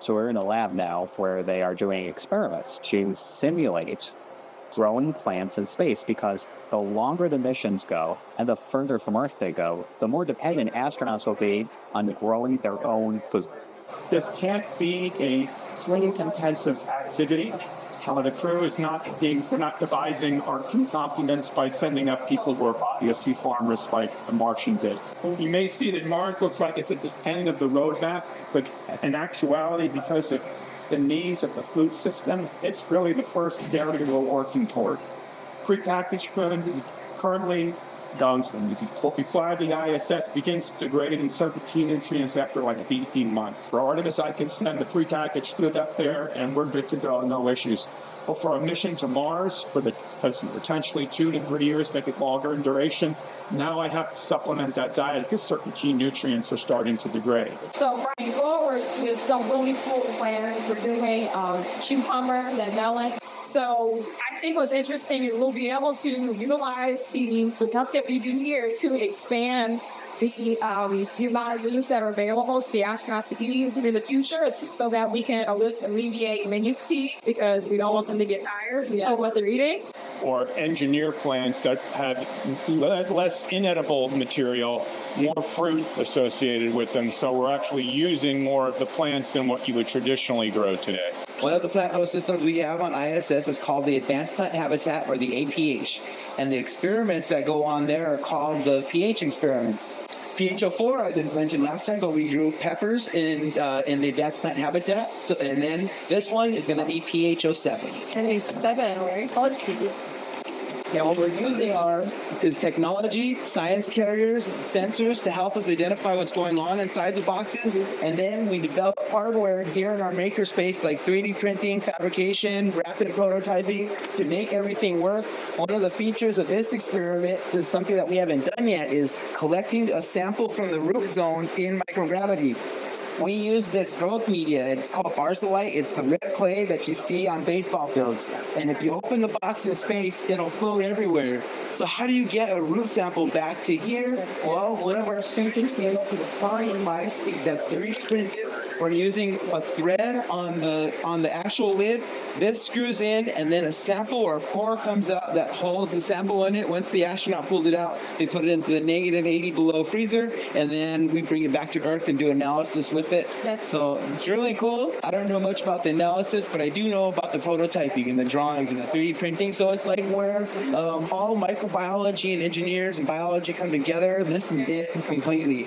So we're in a lab now where they are doing experiments to simulate growing plants in space, because the longer the missions go and the further from Earth they go, the more dependent astronauts will be on growing their own food. This can't be a sleep-intensive activity. The crew is we're not devising our crew competence by sending up people who are obviously farmers like the Martian did. You may see that Mars looks like it's at the end of the roadmap, but in actuality, because of the needs of the food system, it's really the first area we're working toward. Prepackaged food currently does. What we fly the ISS begins degrading certain key nutrients after like 18 months. For Artemis, I can send the prepackaged food up there and we're good to go, no issues. But for a mission to Mars, because potentially 2 to 3 years, make it longer in duration, now I have to supplement that diet because certain key nutrients are starting to degrade. So running forward with some really cool plans, we're doing cucumbers and melons. So I think what's interesting is we'll be able to utilize the stuff that we do here to expand the amount of that are available to the astronauts to use in the future, so that we can alleviate menu fatigue, because we don't want them to get tired of what they're eating. Or engineer plants that have less inedible material, more fruit associated with them. So we're actually using more of the plants than what you would traditionally grow today. One of the plant growth systems we have on ISS is called the Advanced Plant Habitat, or the APH. And the experiments that go on there are called the pH experiments. PHO4, I didn't mention last time, but we grew peppers in the Advanced Plant Habitat. And then this one is going to be PHO7. And it's 7, right? Yeah, what we're using is technology, science carriers, sensors to help us identify what's going on inside the boxes. And then we develop hardware here in our makerspace, like 3D printing, fabrication, rapid prototyping, to make everything work. One of the features of this experiment is something that we haven't done yet, is collecting a sample from the root zone in microgravity. We use this growth media. It's called barcelite. It's the red clay that you see on baseball fields. And if you open the box in space, it'll float everywhere. So how do you get a root sample back to here? Well, one of our students came up with a fine device that's 3D printed. We're using a thread on the actual lid. This screws in, and then a sample or a core comes out that holds the sample in it. Once the astronaut pulls it out, they put it into the negative 80 below freezer, and then we bring it back to Earth and do analysis with it. So it's really cool. I don't know much about the analysis, but I do know about the prototyping and the drawings and the 3D printing. So it's like where all microbiology and engineers and biology come together. This is it completely.